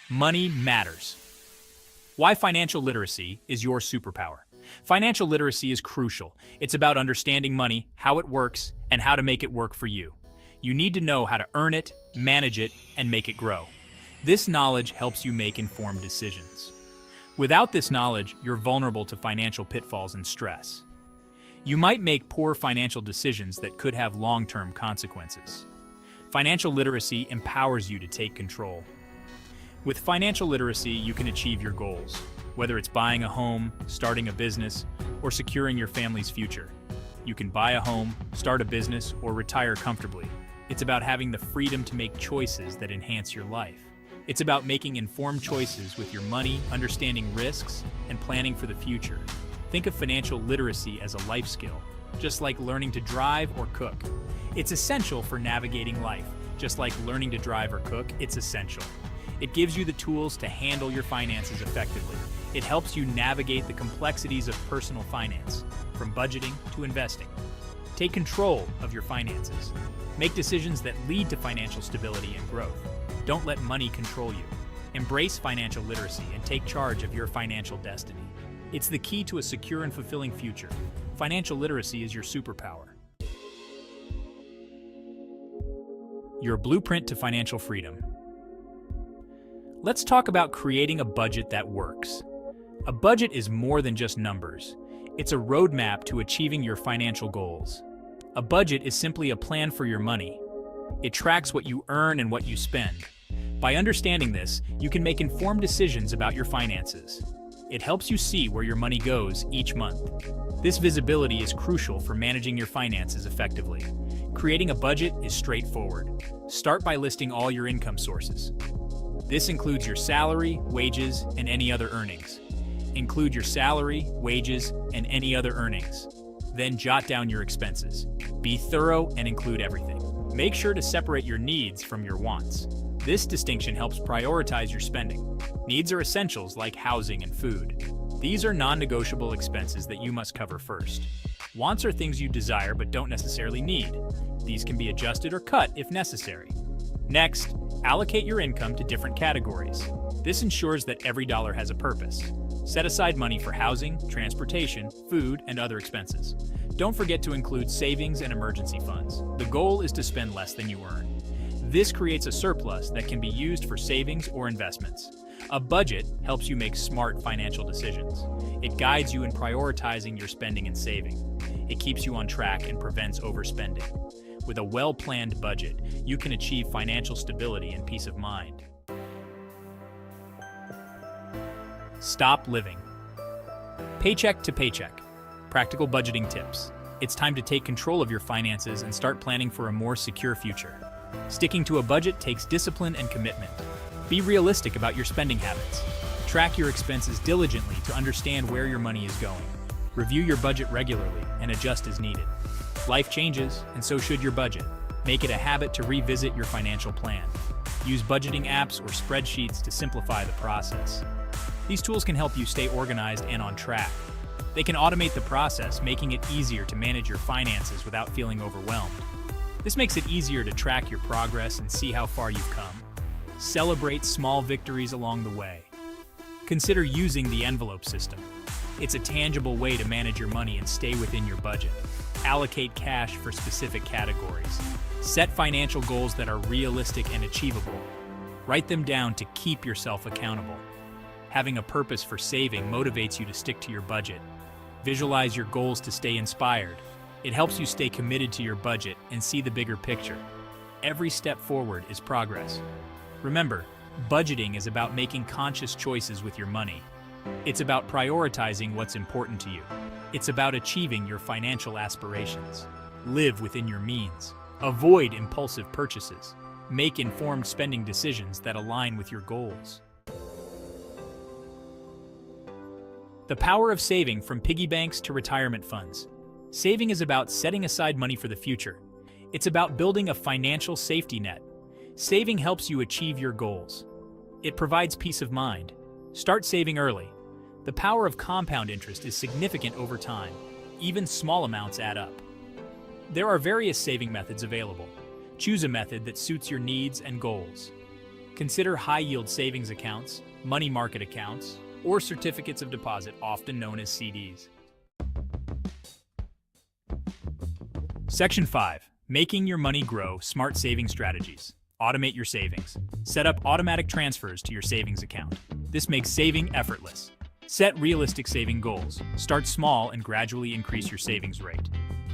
Money matters. Why financial literacy is your superpower. Financial literacy is crucial. It's about understanding money, how it works, and how to make it work for you. You need to know how to earn it, manage it, and make it grow. This knowledge helps you make informed decisions. Without this knowledge, you're vulnerable to financial pitfalls and stress. You might make poor financial decisions that could have long-term consequences. Financial literacy empowers you to take control. With financial literacy, you can achieve your goals, whether it's buying a home, starting a business, or securing your family's future. You can buy a home, start a business, or retire comfortably. It's about having the freedom to make choices that enhance your life. It's about making informed choices with your money, understanding risks, and planning for the future. Think of financial literacy as a life skill, just like learning to drive or cook. It's essential for navigating life. Just like learning to drive or cook, it's essential. It gives you the tools to handle your finances effectively. It helps you navigate the complexities of personal finance, from budgeting to investing. Take control of your finances. Make decisions that lead to financial stability and growth. Don't let money control you. Embrace financial literacy and take charge of your financial destiny. It's the key to a secure and fulfilling future. Financial literacy is your superpower. Your blueprint to financial freedom. Let's talk about creating a budget that works. A budget is more than just numbers. It's a roadmap to achieving your financial goals. A budget is simply a plan for your money. It tracks what you earn and what you spend. By understanding this, you can make informed decisions about your finances. It helps you see where your money goes each month. This visibility is crucial for managing your finances effectively. Creating a budget is straightforward. Start by listing all your income sources. This includes your salary, wages, and any other earnings. Include your salary, wages, and any other earnings. Then jot down your expenses. Be thorough and include everything. Make sure to separate your needs from your wants. This distinction helps prioritize your spending. Needs are essentials like housing and food. These are non-negotiable expenses that you must cover first. Wants are things you desire but don't necessarily need. These can be adjusted or cut if necessary. Next, allocate your income to different categories. This ensures that every dollar has a purpose. Set aside money for housing, transportation, food, and other expenses. Don't forget to include savings and emergency funds. The goal is to spend less than you earn. This creates a surplus that can be used for savings or investments. A budget helps you make smart financial decisions. It guides you in prioritizing your spending and saving. It keeps you on track and prevents overspending. With a well-planned budget, you can achieve financial stability and peace of mind. Stop living. Paycheck to paycheck. Practical budgeting tips. It's time to take control of your finances and start planning for a more secure future. Sticking to a budget takes discipline and commitment. Be realistic about your spending habits. Track your expenses diligently to understand where your money is going. Review your budget regularly and adjust as needed. Life changes, and so should your budget. Make it a habit to revisit your financial plan. Use budgeting apps or spreadsheets to simplify the process. These tools can help you stay organized and on track. They can automate the process, making it easier to manage your finances without feeling overwhelmed. This makes it easier to track your progress and see how far you've come. Celebrate small victories along the way. Consider using the envelope system. It's a tangible way to manage your money and stay within your budget. Allocate cash for specific categories. Set financial goals that are realistic and achievable. Write them down to keep yourself accountable. Having a purpose for saving motivates you to stick to your budget. Visualize your goals to stay inspired. It helps you stay committed to your budget and see the bigger picture. Every step forward is progress. Remember, budgeting is about making conscious choices with your money. It's about prioritizing what's important to you. It's about achieving your financial aspirations. Live within your means. Avoid impulsive purchases. Make informed spending decisions that align with your goals. The power of saving, from piggy banks to retirement funds. Saving is about setting aside money for the future. It's about building a financial safety net. Saving helps you achieve your goals. It provides peace of mind. Start saving early. The power of compound interest is significant over time. Even small amounts add up. There are various saving methods available. Choose a method that suits your needs and goals. Consider high-yield savings accounts, money market accounts, or certificates of deposit, often known as CDs. Section 5. Making your money grow. Smart saving strategies. Automate your savings. Set up automatic transfers to your savings account. This makes saving effortless. Set realistic saving goals. Start small and gradually increase your savings rate.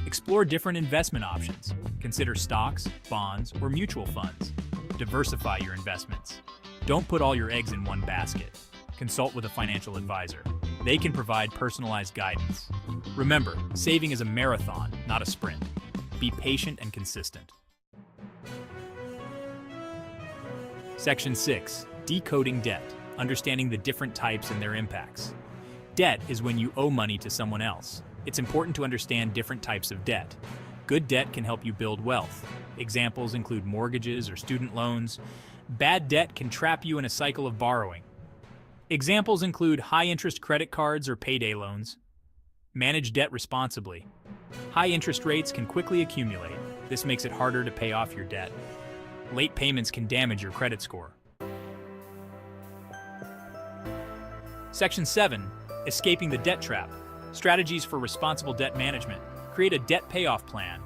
Explore different investment options. Consider stocks, bonds, or mutual funds. Diversify your investments. Don't put all your eggs in one basket. Consult with a financial advisor. They can provide personalized guidance. Remember, saving is a marathon, not a sprint. Be patient and consistent. Section 6. Decoding debt. Understanding the different types and their impacts. Debt is when you owe money to someone else. It's important to understand different types of debt. Good debt can help you build wealth. Examples include mortgages or student loans. Bad debt can trap you in a cycle of borrowing. Examples include high-interest credit cards or payday loans. Manage debt responsibly. High interest rates can quickly accumulate. This makes it harder to pay off your debt. Late payments can damage your credit score. Section 7. Escaping the debt trap. Strategies for responsible debt management. Create a debt payoff plan.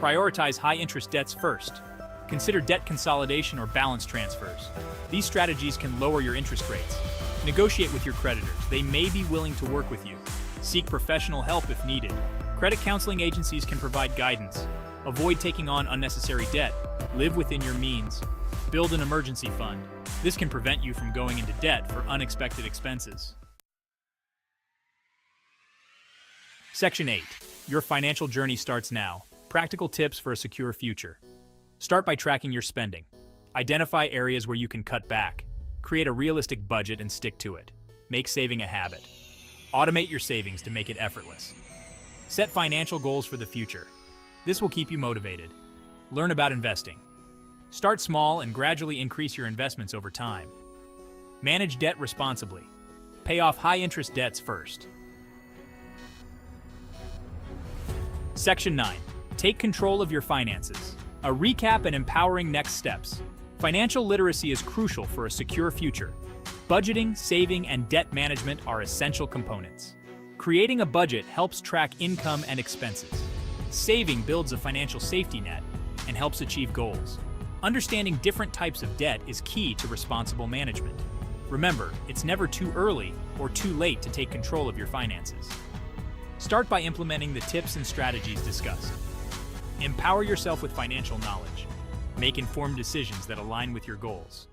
Prioritize high-interest debts first. Consider debt consolidation or balance transfers. These strategies can lower your interest rates. Negotiate with your creditors. They may be willing to work with you. Seek professional help if needed. Credit counseling agencies can provide guidance. Avoid taking on unnecessary debt. Live within your means. Build an emergency fund. This can prevent you from going into debt for unexpected expenses. Section 8. Your financial journey starts now. Practical tips for a secure future. Start by tracking your spending. Identify areas where you can cut back. Create a realistic budget and stick to it. Make saving a habit. Automate your savings to make it effortless. Set financial goals for the future. This will keep you motivated. Learn about investing. Start small and gradually increase your investments over time. Manage debt responsibly. Pay off high-interest debts first. Section 9. Take control of your finances. A recap and empowering next steps. Financial literacy is crucial for a secure future. Budgeting, saving, and debt management are essential components. Creating a budget helps track income and expenses. Saving builds a financial safety net and helps achieve goals. Understanding different types of debt is key to responsible management. Remember, it's never too early or too late to take control of your finances. Start by implementing the tips and strategies discussed. Empower yourself with financial knowledge. Make informed decisions that align with your goals.